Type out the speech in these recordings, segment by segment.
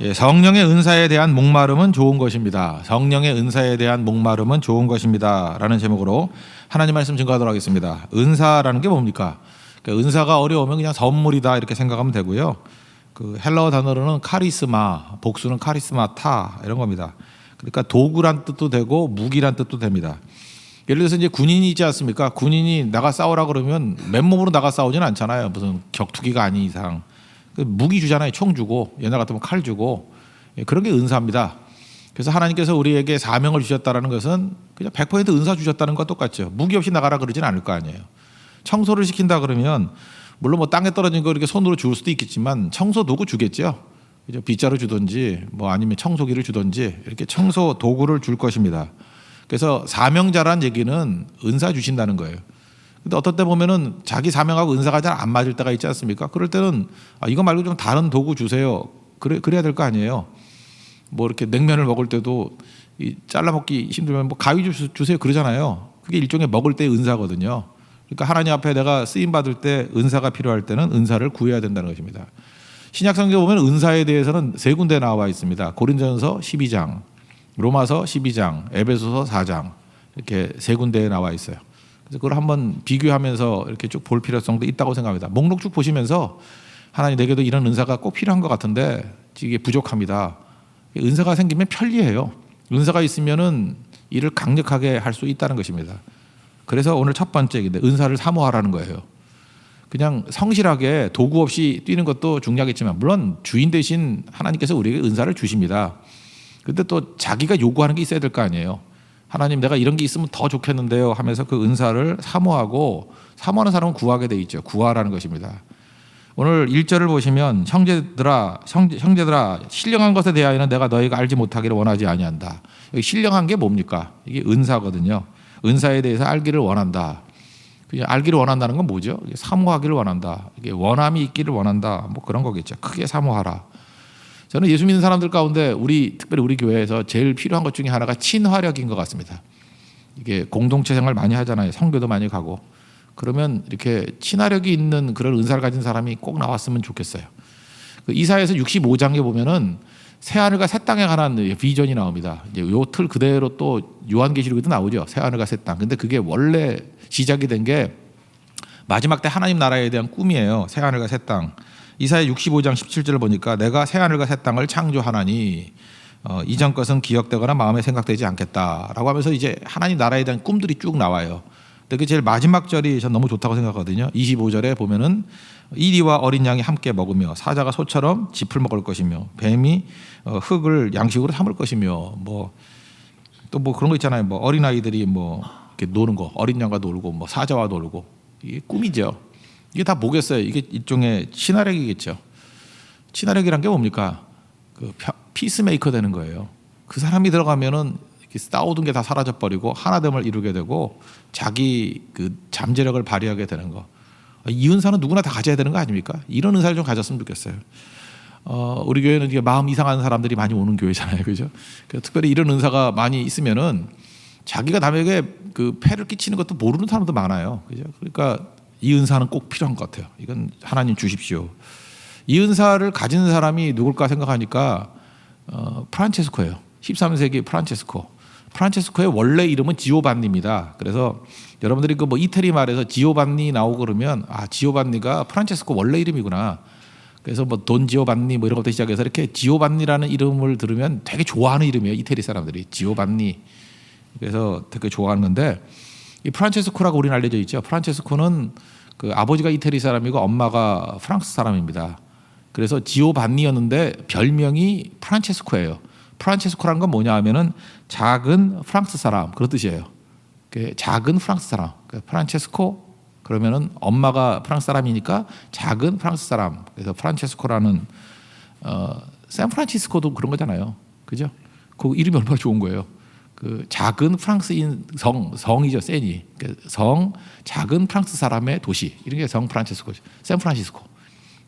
예, 성령의 은사에 대한 목마름은 좋은 것입니다. 성령의 은사에 대한 목마름은 좋은 것입니다. 라는 제목으로 하나님 말씀 증거하도록 하겠습니다. 은사라는 게 뭡니까? 그러니까 은사가 어려우면 그냥 선물이다 이렇게 생각하면 되고요. 그 헬라어 단어로는 카리스마, 복수는 카리스마타 이런 겁니다. 그러니까 도구란 뜻도 되고 무기란 뜻도 됩니다. 예를 들어서 이제 군인이 있지 않습니까? 군인이 나가 싸우라 그러면 맨몸으로 나가 싸우지는 않잖아요. 무슨 격투기가 아닌 이상. 무기 주잖아요. 총 주고 옛날 같으면 칼 주고 그런 게 은사입니다. 그래서 하나님께서 우리에게 사명을 주셨다는 것은 그냥 100% 은사 주셨다는 것과 똑같죠. 무기 없이 나가라 그러진 않을 거 아니에요. 청소를 시킨다 그러면 물론 뭐 땅에 떨어진 거 이렇게 손으로 줄 수도 있겠지만 청소 도구 주겠죠. 그죠? 빗자루 주든지 뭐 아니면 청소기를 주든지 이렇게 청소 도구를 줄 것입니다. 그래서 사명자란 얘기는 은사 주신다는 거예요. 근데 어떤 때 보면은 자기 사명하고 은사가 잘 안 맞을 때가 있지 않습니까? 그럴 때는 이거 말고 좀 다른 도구 주세요. 그래야 될 거 아니에요. 뭐 이렇게 냉면을 먹을 때도 잘라 먹기 힘들면 뭐 가위 주세요 그러잖아요. 그게 일종의 먹을 때의 은사거든요. 그러니까 하나님 앞에 내가 쓰임 받을 때 은사가 필요할 때는 은사를 구해야 된다는 것입니다. 신약 성경에 보면 은사에 대해서는 세 군데 나와 있습니다. 고린도전서 12장, 로마서 12장, 에베소서 4장 이렇게 세 군데에 나와 있어요. 그래서 그걸 한번 비교하면서 이렇게 쭉 볼 필요성도 있다고 생각합니다. 목록 쭉 보시면서 하나님 내게도 이런 은사가 꼭 필요한 것 같은데 이게 부족합니다. 은사가 생기면 편리해요. 은사가 있으면은 일을 강력하게 할 수 있다는 것입니다. 그래서 오늘 첫 번째인데 은사를 사모하라는 거예요. 그냥 성실하게 도구 없이 뛰는 것도 중요하겠지만 물론 주인 대신 하나님께서 우리에게 은사를 주십니다. 근데 또 자기가 요구하는 게 있어야 될 거 아니에요. 하나님 내가 이런 게 있으면 더 좋겠는데요 하면서 그 은사를 사모하고 사모하는 사람은 구하게 돼 있죠. 구하라는 것입니다. 오늘 1절을 보시면 형제들아 신령한 것에 대하여는 내가 너희가 알지 못하기를 원하지 아니한다. 여기 신령한 게 뭡니까? 이게 은사거든요. 은사에 대해서 알기를 원한다. 그냥 알기를 원한다는 건 뭐죠? 사모하기를 원한다. 이게 원함이 있기를 원한다. 뭐 그런 거겠죠. 크게 사모하라. 저는 예수 믿는 사람들 가운데 특별히 우리 교회에서 제일 필요한 것 중에 하나가 친화력인 것 같습니다. 이게 공동체 생활 많이 하잖아요. 성교도 많이 가고. 그러면 이렇게 친화력이 있는 그런 은사를 가진 사람이 꼭 나왔으면 좋겠어요. 이사야서 65장에 보면은 새하늘과 새 땅에 관한 비전이 나옵니다. 이제 요 틀 그대로 또 요한계시록에도 나오죠. 새하늘과 새 땅. 근데 그게 원래 시작이 된 게 마지막 때 하나님 나라에 대한 꿈이에요. 새하늘과 새 땅. 이사야 65장 17절을 보니까 내가 새하늘과 새 땅을 창조하나니 이전 것은 기억되거나 마음에 생각되지 않겠다라고 하면서 이제 하나님 나라에 대한 꿈들이 쭉 나와요. 근데 그 제일 마지막 절이 전 너무 좋다고 생각하거든요. 25절에 보면은 이리와 어린 양이 함께 먹으며 사자가 소처럼 짚을 먹을 것이며 뱀이 흙을 양식으로 삼을 것이며 뭐 또 뭐 그런 거 있잖아요. 뭐 어린아이들이 뭐 이렇게 노는 거 어린 양과 놀고 뭐 사자와 놀고 이게 꿈이죠. 이게 다 뭐겠어요? 이게 일종의 친화력이겠죠. 친화력이란 게 뭡니까? 그 피스메이커 되는 거예요. 그 사람이 들어가면은 싸우던 게 다 사라져 버리고 하나됨을 이루게 되고 자기 그 잠재력을 발휘하게 되는 거. 이 은사는 누구나 다 가져야 되는 거 아닙니까? 이런 은사를 좀 가졌으면 좋겠어요. 우리 교회는 이게 마음 이상한 사람들이 많이 오는 교회잖아요, 그죠? 특별히 이런 은사가 많이 있으면은 자기가 남에게 그 폐를 끼치는 것도 모르는 사람도 많아요, 그죠? 그러니까 이 은사는 꼭 필요한 것 같아요. 이건 하나님 주십시오. 이 은사를 가진 사람이 누굴까 생각하니까 프란체스코예요. 13세기 프란체스코의 원래 이름은 지오반니입니다. 그래서 여러분들이 그 뭐 이태리 말에서 지오반니 나오고 그러면 지오반니가 프란체스코 원래 이름이구나. 그래서 뭐 돈 지오반니 뭐 이런 것부터 시작해서 이렇게 지오반니라는 이름을 들으면 되게 좋아하는 이름이에요. 이태리 사람들이 지오반니. 그래서 되게 좋아하는 건데 이 프란체스코라고 우리는 알려져 있죠. 프란체스코는 그 아버지가 이태리 사람이고 엄마가 프랑스 사람입니다. 그래서 지오반니였는데 별명이 프란체스코예요. 프란체스코라는 건 뭐냐 하면은 작은 프랑스 사람 그런 뜻이에요. 작은 프랑스 사람. 프란체스코 그러면은 엄마가 프랑스 사람이니까 작은 프랑스 사람. 그래서 프란체스코라는 샌프란시스코도 그런 거잖아요. 그죠? 그 이름이 얼마나 좋은 거예요. 그 작은 프랑스인 성이죠. 샌이. 작은 프랑스 사람의 도시. 이런 게 성 프란체스코. 샌프란시스코.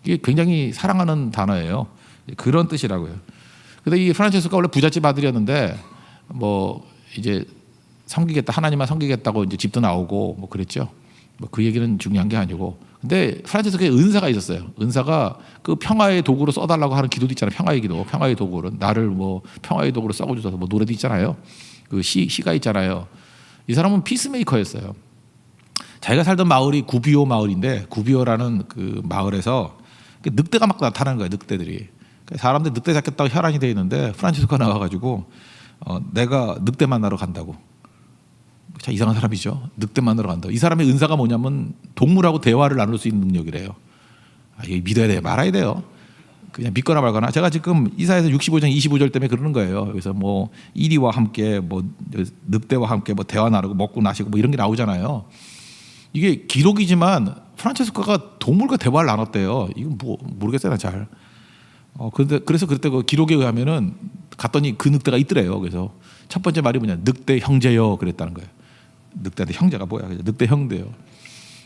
이게 굉장히 사랑하는 단어예요. 그런 뜻이라고요. 근데 이 프란체스코가 원래 부잣집 아들이었는데 뭐 이제 섬기겠다 하나님만 섬기겠다고 이제 집도 나오고 뭐 그랬죠. 뭐 그 얘기는 중요한 게 아니고. 근데 프란체스코에 은사가 있었어요. 은사가 그 평화의 도구로 써달라고 하는 기도도 있잖아요. 평화의 기도, 평화의 도구로 나를 뭐 평화의 도구로 써주셔서 뭐 노래도 있잖아요. 그 시가 있잖아요. 이 사람은 피스메이커였어요. 자기가 살던 마을이 구비오 마을인데 구비오라는 그 마을에서 늑대가 막 나타나는 거예요. 늑대들이. 사람들 늑대 잡겠다고 혈안이 돼 있는데 프란체스코가 나와가지고 내가 늑대 만나러 간다고. 참 이상한 사람이죠. 늑대 만나러 간다고. 이 사람의 은사가 뭐냐면 동물하고 대화를 나눌 수 있는 능력이래요. 이거 믿어야 돼요? 말아야 돼요? 그냥 믿거나 말거나. 제가 지금 이사에서 65장 25절 때문에 그러는 거예요. 그래서 뭐 이리와 함께 뭐 늑대와 함께 뭐 대화 나누고 먹고 마시고 뭐 이런 게 나오잖아요. 이게 기록이지만 프란체스코가 동물과 대화를 나눴대요. 이건 뭐 모르겠어요, 나 잘. 그래서 그때 그 기록에 의하면은 갔더니 그 늑대가 있더래요. 그래서 첫 번째 말이 뭐냐, 늑대 형제요, 그랬다는 거예요. 늑대한테 형제가 뭐야? 늑대 형제요.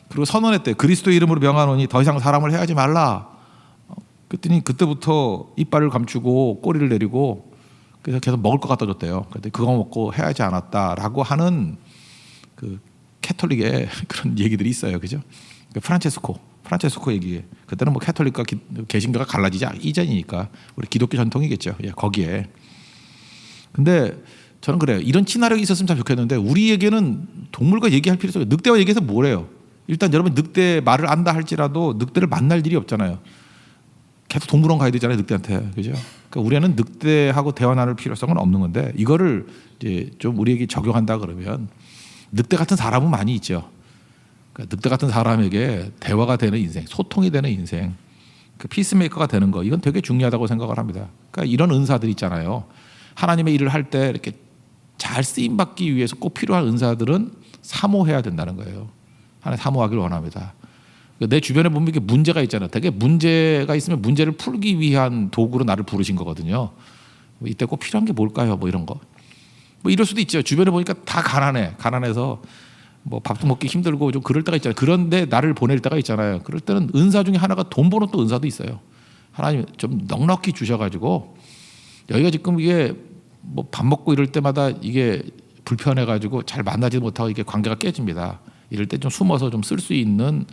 그리고 선언했대. 그리스도 이름으로 명하노니 더 이상 사람을 해하지 말라. 그랬더니 그때부터 이빨을 감추고 꼬리를 내리고 그래서 계속 먹을 것 갖다 줬대요. 그랬더니 그거 먹고 해하지 않았다라고 하는 그 캐톨릭의 그런 얘기들이 있어요, 그죠? 프란체스코 얘기. 그때는 뭐 캐톨릭과 개신교가 갈라지지 이전이니까 우리 기독교 전통이겠죠. 예, 거기에. 근데 저는 그래요. 이런 친화력이 있었으면 참 좋겠는데 우리에게는 동물과 얘기할 필요성이, 늑대와 얘기해서 뭐래요? 일단 여러분 늑대 말을 안다 할지라도 늑대를 만날 일이 없잖아요. 계속 동물원 가야 되잖아요, 늑대한테. 그죠? 그러니까 우리는 늑대하고 대화 나눌 필요성은 없는 건데 이거를 이제 좀 우리에게 적용한다 그러면 늑대 같은 사람은 많이 있죠. 그러니까 늑대 같은 사람에게 대화가 되는 인생, 소통이 되는 인생, 그 피스메이커가 되는 거, 이건 되게 중요하다고 생각을 합니다. 그러니까 이런 은사들 있잖아요. 하나님의 일을 할 때 이렇게 잘 쓰임 받기 위해서 꼭 필요한 은사들은 사모해야 된다는 거예요. 하나님 사모하길 원합니다. 내 주변에 보면 이게 문제가 있잖아요. 되게 문제가 있으면 문제를 풀기 위한 도구로 나를 부르신 거거든요. 이때 꼭 필요한 게 뭘까요? 뭐 이런 거. 뭐 이럴 수도 있죠. 주변에 보니까 다 가난해서 뭐 밥도 먹기 힘들고 좀 그럴 때가 있잖아요. 그런데 나를 보낼 때가 있잖아요. 그럴 때는 은사 중에 하나가 돈 버는 또 은사도 있어요. 하나님 좀 넉넉히 주셔가지고 여기가 지금 이게 뭐 밥 먹고 이럴 때마다 이게 불편해가지고 잘 만나지 못하고 이게 관계가 깨집니다. 이럴 때 좀 숨어서 좀 쓸 수 있는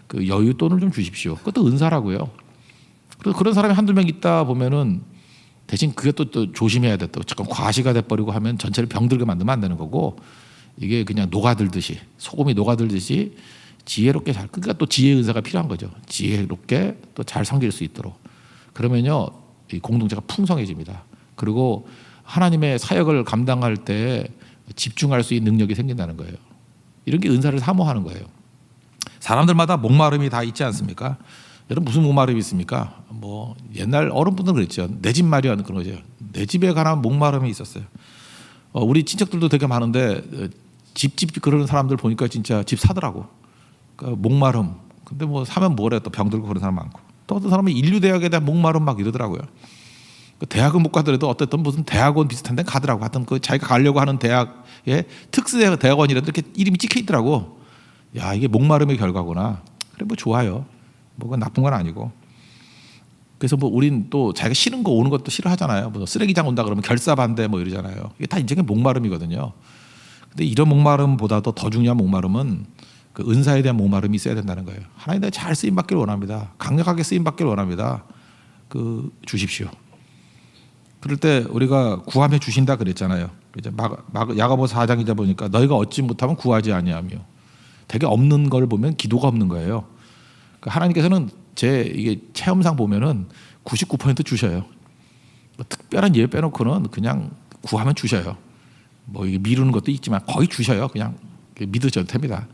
그 여윳돈을 좀 주십시오. 그것도 은사라고요. 그래서 그런 사람이 한두 명 있다 보면은 대신 그게 또 조심해야 돼. 또 잠깐 과시가 돼버리고 하면 전체를 병들게 만들면 안 되는 거고 이게 그냥 녹아들듯이 소금이 녹아들듯이 지혜롭게 잘, 그러니까 또 지혜 은사가 필요한 거죠. 지혜롭게 또 잘 섬길 수 있도록. 그러면요 이 공동체가 풍성해집니다. 그리고 하나님의 사역을 감당할 때 집중할 수 있는 능력이 생긴다는 거예요. 이런 게 은사를 사모하는 거예요. 사람들마다 목마름이 다 있지 않습니까? 여러분 무슨 목마름이 있습니까? 뭐 옛날 어른분들은 그랬죠. 내 집 마련 그런 거죠. 내 집에 관한 목마름이 있었어요. 우리 친척들도 되게 많은데 집 그러는 사람들 보니까 진짜 집 사더라고. 그러니까 목마름. 근데 뭐 사면 뭐래, 또 병들고 그런 사람 많고. 또 어떤 사람은 인류대학에 대한 목마름 막 이러더라고요. 대학은 못 가더라도 어쨌든 무슨 대학원 비슷한 데 가더라고. 하여튼 그 자기가 가려고 하는 대학에 특수대학원이라도 이렇게 이름이 찍혀 있더라고. 야, 이게 목마름의 결과구나. 그래 뭐 좋아요. 뭐가 나쁜 건 아니고. 그래서 뭐 우린 또 자기가 싫은 거 오는 것도 싫어하잖아요. 뭐 쓰레기장 온다 그러면 결사반대 뭐 이러잖아요. 이게 다 인생의 목마름이거든요. 근데 이런 목마름보다도 더 중요한 목마름은 그 은사에 대한 목마름이 있어야 된다는 거예요. 하나님 나라에 잘 쓰임 받기를 원합니다. 강력하게 쓰임 받기를 원합니다. 그 주십시오. 그럴 때 우리가 구하며 주신다 그랬잖아요. 이제 야고보서 4장이자 보니까 너희가 얻지 못하면 구하지 아니하며, 되게 없는 걸 보면 기도가 없는 거예요. 그러니까 하나님께서는 제 이게 체험상 보면은 99% 주셔요. 뭐 특별한 예외 빼놓고는 그냥 구하면 주셔요. 뭐 이게 미루는 것도 있지만 거의 주셔요. 그냥 믿으셔도 됩니다.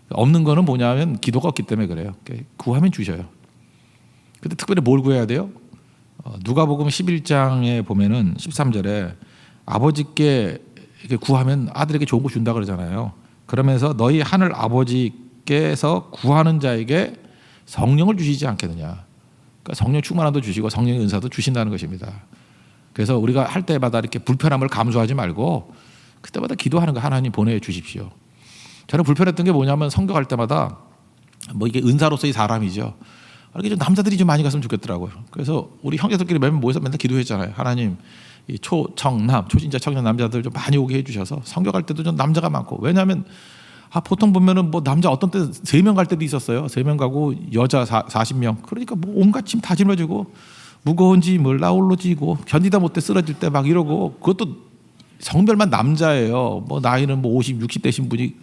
없는 거는 뭐냐면 기도가 없기 때문에 그래요. 구하면 주셔요. 근데 특별히 뭘 구해야 돼요? 누가복음 11장에 보면은 13절에 아버지께 이렇게 구하면 아들에게 좋은 거 준다 그러잖아요. 그러면서 너희 하늘 아버지께서 구하는 자에게 성령을 주시지 않겠느냐. 그러니까 성령 충만함도 주시고 성령의 은사도 주신다는 것입니다. 그래서 우리가 할 때마다 이렇게 불편함을 감수하지 말고 그때마다 기도하는 거, 하나님 보내주십시오. 저는 불편했던 게 뭐냐면 성경할 때마다 뭐 이게 은사로서의 사람이죠. 이렇게 좀 남자들이 좀 많이 갔으면 좋겠더라고요. 그래서 우리 형제들끼리 매번 모여서 맨날 기도했잖아요. 하나님 이 초청남, 초진자 청년 남자들 좀 많이 오게 해주셔서 성경할 때도 좀 남자가 많고, 왜냐하면 보통 보면은 뭐 남자 어떤 때 3명 갈 때도 있었어요. 3명 가고 여자 40명. 그러니까 뭐 온갖 짐 다 짊어지고 무거운 짐을 나홀로 지고 견디다 못해 쓰러질 때 막 이러고, 그것도 성별만 남자예요. 뭐 나이는 뭐 50, 60 되신 분이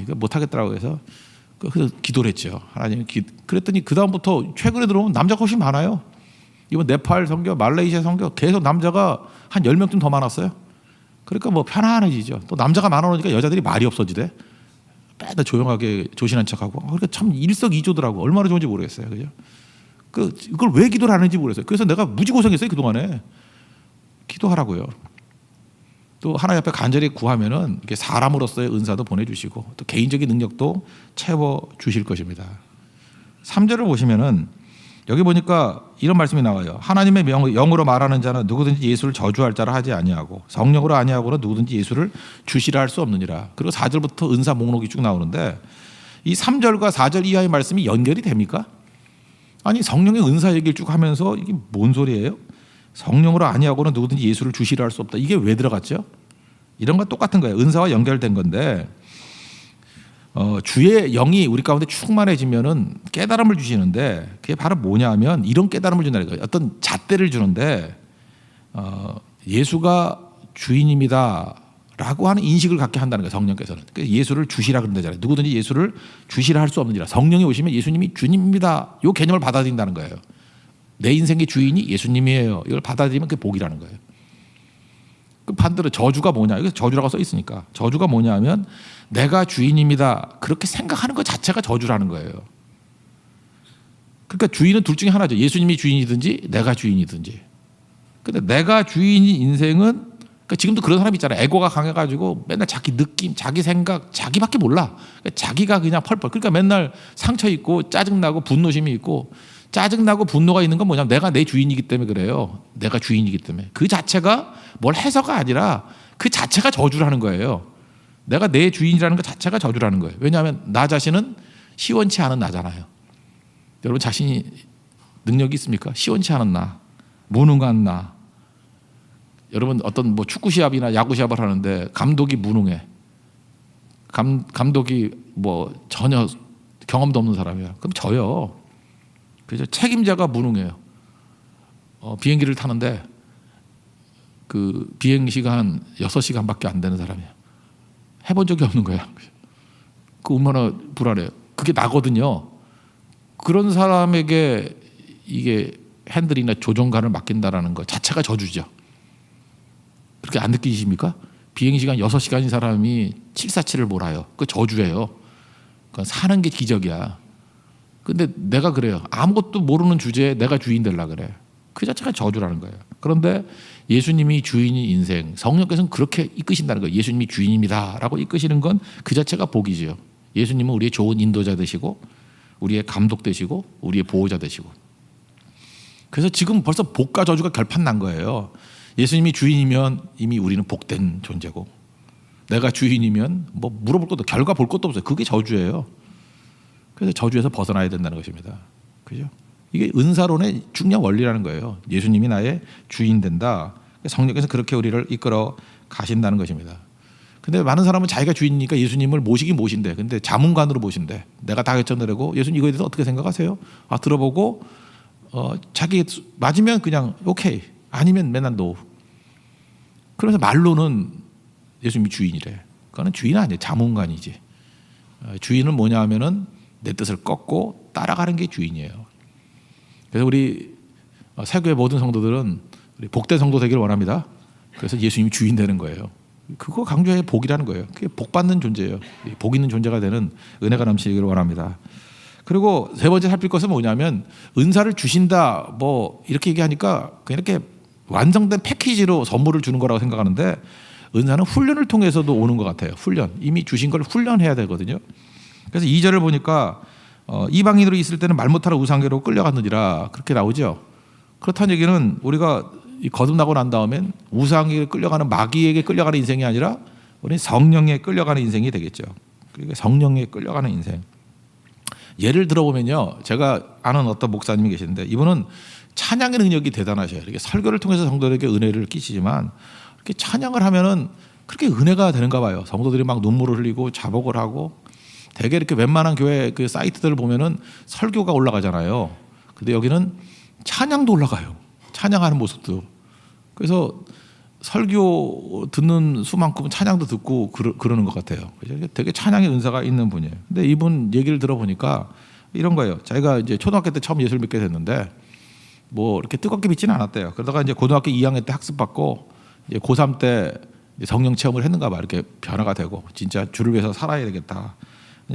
이거 못 하겠더라고요. 그래서 그래서 기도를 했죠. 하나님. 그랬더니 그 다음부터 최근에 들어오면 남자가 훨씬 많아요. 이번 네팔 선교, 말레이시아 선교 계속 남자가 한 10명쯤 더 많았어요. 그러니까 뭐 편안해지죠. 또 남자가 많아오니까 여자들이 말이 없어지대. 맨날 조용하게 조신한 척하고. 그러니까 참 일석이조더라고. 얼마나 좋은지 모르겠어요. 그죠? 그걸 왜 기도를 하는지 모르겠어요. 그래서 내가 무지 고생했어요. 그동안에. 기도하라고요. 또 하나님 앞에 간절히 구하면은 이게 사람으로서의 은사도 보내주시고 또 개인적인 능력도 채워주실 것입니다. 3절을 보시면은 여기 보니까 이런 말씀이 나와요. 하나님의 영으로 말하는 자는 누구든지 예수를 저주할 자라 하지 아니하고 성령으로 아니하고는 누구든지 예수를 주시라 할 수 없느니라. 그리고 4절부터 은사 목록이 쭉 나오는데 이 3절과 4절 이하의 말씀이 연결이 됩니까? 아니 성령의 은사 얘기를 쭉 하면서 이게 뭔 소리예요? 성령으로 아니하고는 누구든지 예수를 주시라 할 수 없다. 이게 왜 들어갔죠? 이런 건 똑같은 거예요. 은사와 연결된 건데 주의 영이 우리 가운데 충만해지면은 깨달음을 주시는데 그게 바로 뭐냐면 이런 깨달음을 준다는 거예요. 어떤 잣대를 주는데 예수가 주인입니다라고 하는 인식을 갖게 한다는 거예요. 성령께서는. 그래서 예수를 주시라 그런다잖아요. 누구든지 예수를 주시라 할 수 없느니라. 성령이 오시면 예수님이 주님입니다. 이 개념을 받아들인다는 거예요. 내 인생의 주인이 예수님이에요. 이걸 받아들이면 그게 복이라는 거예요. 그 반대로 저주가 뭐냐? 여기서 저주라고 써 있으니까 저주가 뭐냐면 내가 주인입니다. 그렇게 생각하는 것 자체가 저주라는 거예요. 그러니까 주인은 둘 중에 하나죠. 예수님이 주인이든지 내가 주인이든지. 근데 내가 주인인 인생은 그러니까 지금도 그런 사람 있잖아요. 에고가 강해가지고 맨날 자기 느낌, 자기 생각, 자기밖에 몰라. 그러니까 자기가 그냥 펄펄. 그러니까 맨날 상처 있고 짜증나고 분노심이 있고. 짜증나고 분노가 있는 건 뭐냐면 내가 내 주인이기 때문에 그래요. 내가 주인이기 때문에. 그 자체가 뭘 해서가 아니라 그 자체가 저주라는 거예요. 내가 내 주인이라는 것 자체가 저주라는 거예요. 왜냐하면 나 자신은 시원치 않은 나잖아요. 여러분 자신이 능력이 있습니까? 시원치 않은 나, 무능한 나. 여러분 어떤 뭐 축구 시합이나 야구 시합을 하는데 감독이 무능해. 감독이 뭐 전혀 경험도 없는 사람이야. 그럼 져요. 그래서 책임자가 무능해요. 비행기를 타는데 그 비행 시간 6시간밖에 안 되는 사람이에요. 해본 적이 없는 거예요. 그 얼마나 불안해요. 그게 나거든요. 그런 사람에게 이게 핸들이나 조종관을 맡긴다라는 것 자체가 저주죠. 그렇게 안 느끼십니까? 비행 시간 6시간인 사람이 747을 몰아요. 그 저주예요. 그건 사는 게 기적이야. 근데 내가 그래요. 아무것도 모르는 주제에 내가 주인 되려 그래. 그 자체가 저주라는 거예요. 그런데 예수님이 주인인 인생, 성령께서는 그렇게 이끄신다는 거예요. 예수님이 주인입니다라고 이끄시는 건 그 자체가 복이죠. 예수님은 우리의 좋은 인도자 되시고 우리의 감독 되시고 우리의 보호자 되시고. 그래서 지금 벌써 복과 저주가 결판 난 거예요. 예수님이 주인이면 이미 우리는 복된 존재고 내가 주인이면 뭐 물어볼 것도 결과 볼 것도 없어요. 그게 저주예요. 그래서 저주에서 벗어나야 된다는 것입니다. 그죠? 이게 은사론의 중요한 원리라는 거예요. 예수님이 나의 주인 된다. 성령께서 그렇게 우리를 이끌어 가신다는 것입니다. 근데 많은 사람은 자기가 주인이니까 예수님을 모시긴 모신대. 근데 자문관으로 모신대. 내가 다 결정내고 예수님 이거에 대해서 어떻게 생각하세요? 들어보고 자기 맞으면 그냥 오케이. 아니면 맨날 노. 그래서 말로는 예수님이 주인이래. 그거는 주인 아니에요. 자문관이지. 주인은 뭐냐 하면은 내 뜻을 꺾고 따라가는 게 주인이에요. 그래서 우리 세교의 모든 성도들은 우리 복된 성도 되기를 원합니다. 그래서 예수님이 주인 되는 거예요. 그거 강조해 복이라는 거예요. 그게 복 받는 존재예요. 복 있는 존재가 되는 은혜가 넘치기를 원합니다. 그리고 세 번째 살필 것은 뭐냐면 은사를 주신다 뭐 이렇게 얘기하니까 그냥 이렇게 완성된 패키지로 선물을 주는 거라고 생각하는데 은사는 훈련을 통해서도 오는 것 같아요. 훈련. 이미 주신 걸 훈련해야 되거든요. 그래서 2절을 보니까 이방인으로 있을 때는 말 못하러 우상계로 끌려갔느니라 그렇게 나오죠. 그렇다는 얘기는 우리가 거듭나고 난 다음엔 우상에게 끌려가는 마귀에게 끌려가는 인생이 아니라 우리는 성령에 끌려가는 인생이 되겠죠. 그러니까 성령에 끌려가는 인생. 예를 들어보면요. 제가 아는 어떤 목사님이 계시는데 이분은 찬양의 능력이 대단하셔요. 이렇게 설교를 통해서 성도들에게 은혜를 끼치지만 이렇게 찬양을 하면은 그렇게 은혜가 되는가 봐요. 성도들이 막 눈물을 흘리고 자복을 하고 대개 이렇게 웬만한 교회 그 사이트들을 보면은 설교가 올라가잖아요. 근데 여기는 찬양도 올라가요. 찬양하는 모습도. 그래서 설교 듣는 수만큼은 찬양도 듣고 그러는 것 같아요. 되게 찬양의 은사가 있는 분이에요. 근데 이분 얘기를 들어보니까 이런 거예요. 자기가 이제 초등학교 때 처음 예수를 믿게 됐는데 뭐 이렇게 뜨겁게 믿지는 않았대요. 그러다가 이제 고등학교 2학년 때 학습받고 이제 고3 때 성령 체험을 했는가 봐. 이렇게 변화가 되고 진짜 주를 위해서 살아야 되겠다.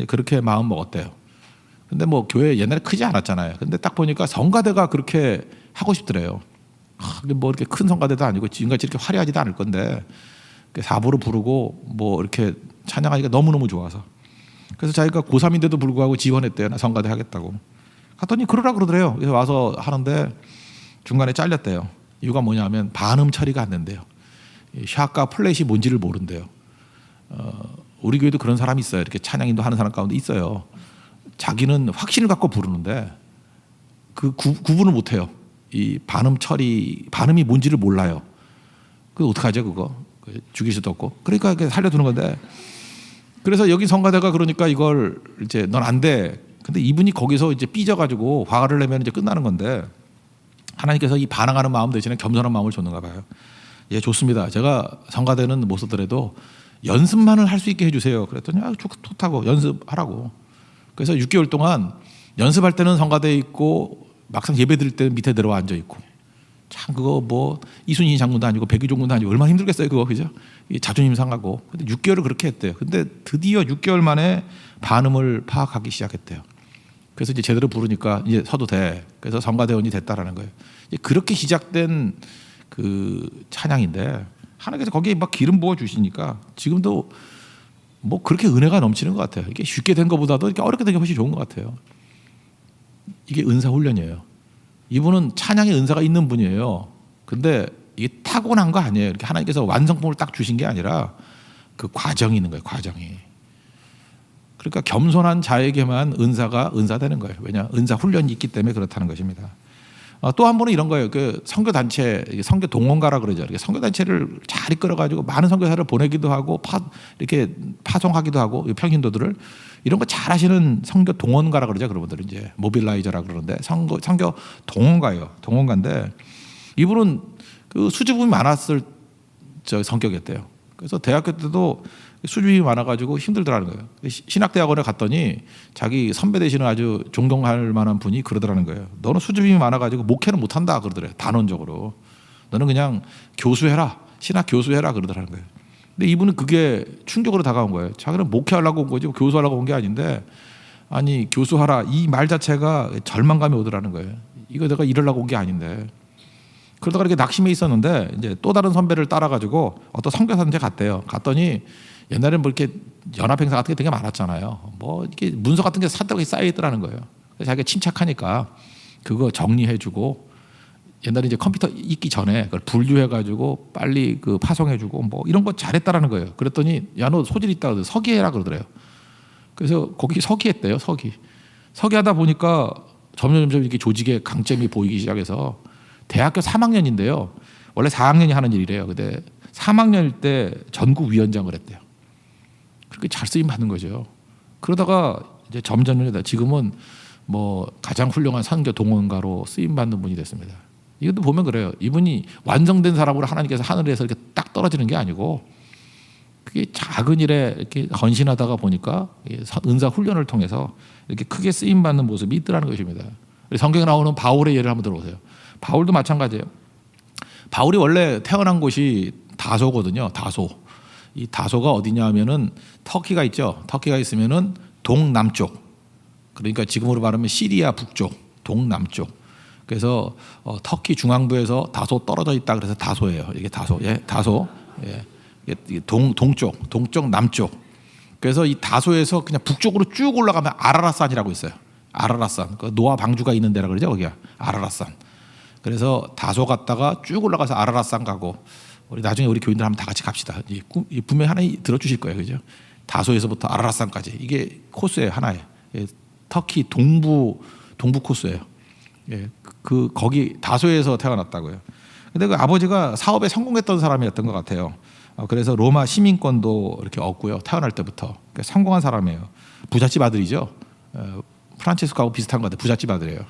그렇게 마음 먹었대요. 근데 뭐 교회 옛날에 크지 않았잖아요. 근데 딱 보니까 성가대가 그렇게 하고 싶더래요. 뭐 이렇게 큰 성가대도 아니고 지금같이 이렇게 화려하지도 않을 건데 사부로 부르고 뭐 이렇게 찬양하니까 너무너무 좋아서 그래서 자기가 고3인데도 불구하고 지원했대요. 나 성가대 하겠다고. 갔더니 그러라 그러더래요. 그래서 와서 하는데 중간에 잘렸대요. 이유가 뭐냐면 반음 처리가 안 된대요. 샷과 플랫이 뭔지를 모른대요. 우리 교회도 그런 사람이 있어요. 이렇게 찬양인도 하는 사람 가운데 있어요. 자기는 확신을 갖고 부르는데 그 구분을 못해요. 이 반음 처리, 반음이 뭔지를 몰라요. 그 어떡하죠 그거? 죽일 수도 없고. 그러니까 살려두는 건데. 그래서 여기 성가대가 그러니까 이걸 이제 넌 안 돼. 근데 이분이 거기서 이제 삐져가지고 화를 내면 이제 끝나는 건데 하나님께서 이 반항하는 마음 대신에 겸손한 마음을 줬는가 봐요. 예, 좋습니다. 제가 성가대는 못 쓰더라도 연습만을 할 수 있게 해주세요. 그랬더니 좋다고 연습하라고. 그래서 6개월 동안 연습할 때는 성가대에 있고 막상 예배 드릴 때는 밑에 들어와 앉아 있고 참 그거 뭐 이순신 장군도 아니고 백의종군도 아니고 얼마나 힘들겠어요 그거 그죠? 자존심 상하고. 근데 6개월을 그렇게 했대요. 근데 드디어 6개월 만에 반음을 파악하기 시작했대요. 그래서 이제 제대로 부르니까 이제 서도 돼. 그래서 성가대원이 됐다라는 거예요. 이제 그렇게 시작된 그 찬양인데 하나님께서 거기에 막 기름 부어 주시니까 지금도 뭐 그렇게 은혜가 넘치는 것 같아요. 이게 쉽게 된 것보다도 이렇게 어렵게 된 게 훨씬 좋은 것 같아요. 이게 은사 훈련이에요. 이분은 찬양의 은사가 있는 분이에요. 근데 이게 타고난 거 아니에요. 이렇게 하나님께서 완성품을 딱 주신 게 아니라 그 과정이 있는 거예요. 과정이. 그러니까 겸손한 자에게만 은사가 은사되는 거예요. 왜냐? 은사 훈련이 있기 때문에 그렇다는 것입니다. 또 한 번은 이런 거예요. 그 선교 단체, 선교 동원가라 그러죠. 이렇게 선교 단체를 잘 이끌어가지고 많은 선교사를 보내기도 하고 이렇게 파송하기도 하고 평신도들을 이런 거 잘하시는 선교 동원가라 그러죠. 그분들 이제 모빌라이저라 그러는데 선교 동원가예요. 동원가인데 이분은 그 수줍음이 많았을 성격이었대요. 그래서 대학교 때도 수줍음이 많아가지고 힘들더라는 거예요. 신학대학원에 갔더니 자기 선배 되시는 아주 존경할 만한 분이 그러더라는 거예요. 너는 수줍음이 많아가지고 목회는 못한다 그러더래요. 단언적으로. 너는 그냥 교수해라. 신학 교수해라 그러더라는 거예요. 근데 이분은 그게 충격으로 다가온 거예요. 자기는 목회하려고 온 거지 교수하려고 온 게 아닌데 아니 교수하라 이 말 자체가 절망감이 오더라는 거예요. 이거 내가 이러려고 온 게 아닌데. 그러다가 이렇게 낙심해 있었는데 이제 또 다른 선배를 따라가지고 어떤 선교사한테 갔대요. 갔더니 옛날에는 뭐 이렇게 연합 행사 같은 게 되게 많았잖아요. 뭐 이렇게 문서 같은 게 산더미 쌓여 있더라는 거예요. 그래서 자기가 침착하니까 그거 정리해주고 옛날에 이제 컴퓨터 있기 전에 그걸 분류해가지고 빨리 그 파송해주고 뭐 이런 거 잘했다라는 거예요. 그랬더니 야 너 소질 있다 서기해라 그러더래요. 그래서 거기 서기했대요. 서기하다 보니까 점점 이렇게 조직의 강점이 보이기 시작해서 대학교 3학년인데요. 원래 4학년이 하는 일이래요. 근데 3학년일 때 전국 위원장을 했대요. 그렇게 잘 쓰임 받는 거죠. 그러다가 이제 점점 지금은 뭐 가장 훌륭한 선교 동원가로 쓰임 받는 분이 됐습니다. 이것도 보면 그래요. 이분이 완성된 사람으로 하나님께서 하늘에서 이렇게 딱 떨어지는 게 아니고 그게 작은 일에 이렇게 헌신하다가 보니까 은사 훈련을 통해서 이렇게 크게 쓰임 받는 모습이 있더라는 것입니다. 성경에 나오는 바울의 예를 한번 들어보세요. 바울도 마찬가지예요. 바울이 원래 태어난 곳이 다소거든요. 다소. 이 다소가 어디냐 하면은 터키가 있죠. 터키가 있으면은 동남쪽. 그러니까 지금으로 말하면 시리아 북쪽, 동남쪽. 그래서 터키 중앙부에서 다소 떨어져 있다 그래서 다소예요. 이게 다소. 예, 다소. 예. 이게 동쪽, 남쪽. 그래서 이 다소에서 그냥 북쪽으로 쭉 올라가면 아라라산이라고 있어요. 아라라산. 그 노아 방주가 있는 데라 그러죠. 거기가 아라라산. 그래서 다소 갔다가 쭉 올라가서 아라라산 가고 우리 나중에 우리 교인들 한번 다 같이 갑시다. 분명히 하나님 들어주실 거예요, 그죠? 다소에서부터 아라라산까지 이게 코스예요, 하나에. 예, 터키 동부 코스예요. 예, 거기 다소에서 태어났다고요. 근데 그 아버지가 사업에 성공했던 사람이었던 것 같아요. 그래서 로마 시민권도 이렇게 얻고요. 태어날 때부터 그러니까 성공한 사람이에요. 부잣집 아들이죠. 프란체스코하고 비슷한 것 같아요. 부잣집 아들이에요.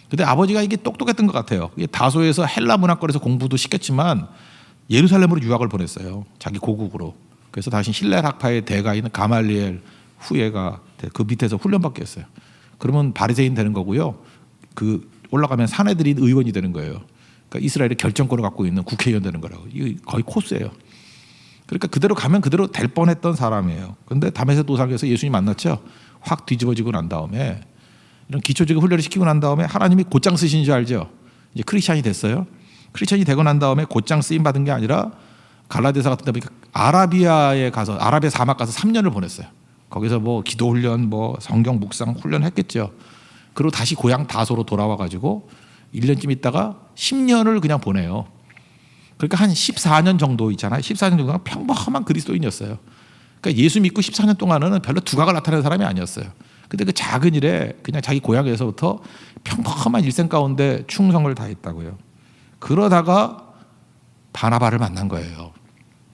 근데 아버지가 이게 똑똑했던 것 같아요. 이게 다소에서 헬라 문화권에서 공부도 시켰지만 예루살렘으로 유학을 보냈어요. 자기 고국으로. 그래서 다시 힐렐 학파의 대가인 가말리엘 후예가 그 밑에서 훈련받게 했어요. 그러면 바리새인 되는 거고요. 그 올라가면 사내들인 의원이 되는 거예요. 그러니까 이스라엘의 결정권을 갖고 있는 국회의원 되는 거라고. 이거 거의 코스예요. 그러니까 그대로 가면 그대로 될 뻔했던 사람이에요. 그런데 다메섹 도상에서 예수님 만났죠. 확 뒤집어지고 난 다음에 이런 기초적인 훈련을 시키고 난 다음에 하나님이 곧장 쓰신 줄 알죠. 이제 크리스찬이 됐어요. 크리스찬이 되고 난 다음에 곧장 쓰임 받은 게 아니라 갈라디아서 같은 데 보니까 아라비아에 가서 아라비아 사막 가서 3년을 보냈어요. 거기서 뭐 기도 훈련, 뭐 성경 묵상 훈련했겠죠. 그리고 다시 고향 다소로 돌아와 가지고 1년쯤 있다가 10년을 그냥 보내요. 그러니까 한 14년 정도 있잖아요. 14년 정도가 평범한 그리스도인이었어요. 그러니까 예수 믿고 14년 동안은 별로 두각을 나타내는 사람이 아니었어요. 근데 그 작은 일에 그냥 자기 고향에서부터 평범한 일생 가운데 충성을 다했다고요. 그러다가 바나바를 만난 거예요.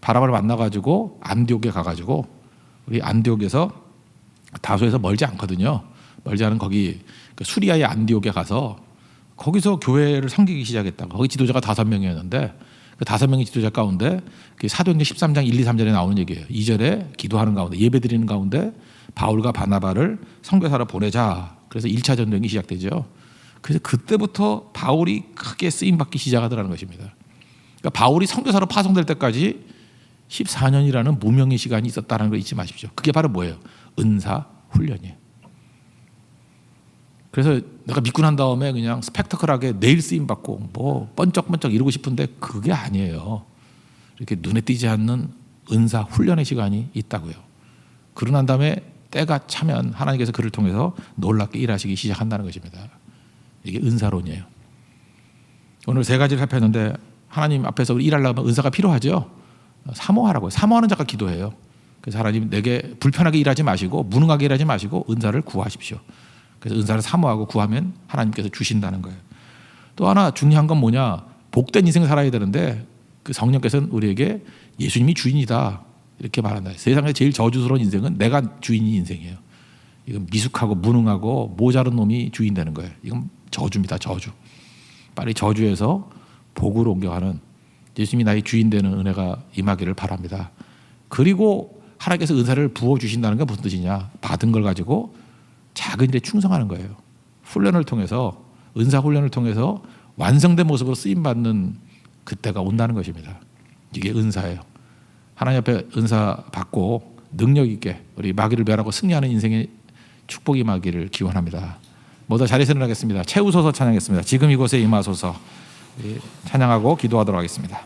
바나바를 만나가지고 안디옥에 가가지고 우리 안디옥에서 다소에서 멀지 않거든요. 멀지 않은 거기 수리아의 안디옥에 가서 거기서 교회를 섬기기 시작했다. 거기 지도자가 5명이었는데 그 5명의 지도자 가운데 사도행전 13장 1, 2, 3절에 나오는 얘기예요. 2절에 기도하는 가운데 예배드리는 가운데 바울과 바나바를 선교사로 보내자. 그래서 1차 전쟁이 시작되죠. 그래서 그때부터 바울이 크게 쓰임받기 시작하더라는 것입니다. 그러니까 바울이 선교사로 파송될 때까지 14년이라는 무명의 시간이 있었다는 걸 잊지 마십시오. 그게 바로 뭐예요? 은사 훈련이에요. 그래서 내가 믿고 난 다음에 그냥 스펙터클하게 내일 쓰임받고 뭐 번쩍번쩍 이루고 싶은데 그게 아니에요. 이렇게 눈에 띄지 않는 은사 훈련의 시간이 있다고요. 그러고 난 다음에 때가 차면 하나님께서 그를 통해서 놀랍게 일하시기 시작한다는 것입니다. 이게 은사론이에요. 오늘 3가지를 살폈는데 하나님 앞에서 우리 일하려면 은사가 필요하죠. 사모하라고요. 사모하는 자가 기도해요. 그래서 하나님 내게 불편하게 일하지 마시고 무능하게 일하지 마시고 은사를 구하십시오. 그래서 은사를 사모하고 구하면 하나님께서 주신다는 거예요. 또 하나 중요한 건 뭐냐? 복된 인생을 살아야 되는데 그 성령께서는 우리에게 예수님이 주인이다 이렇게 말한다. 세상에 제일 저주스러운 인생은 내가 주인인 인생이에요. 이건 미숙하고 무능하고 모자른 놈이 주인 되는 거예요. 이건 저주입니다. 저주. 빨리 저주에서 복으로 옮겨가는 예수님이 나의 주인 되는 은혜가 임하기를 바랍니다. 그리고 하나님께서 은사를 부어주신다는 게 무슨 뜻이냐? 받은 걸 가지고 작은 일에 충성하는 거예요. 훈련을 통해서 은사 훈련을 통해서 완성된 모습으로 쓰임받는 그때가 온다는 것입니다. 이게 은사예요. 하나님 앞에 은사 받고 능력 있게 우리 마귀를 멸하고 승리하는 인생의 축복이 임하기를 기원합니다. 모두 자리에서 일어나겠습니다. 채우소서 찬양했습니다. 지금 이곳에 임하소서. 찬양하고 기도하도록 하겠습니다.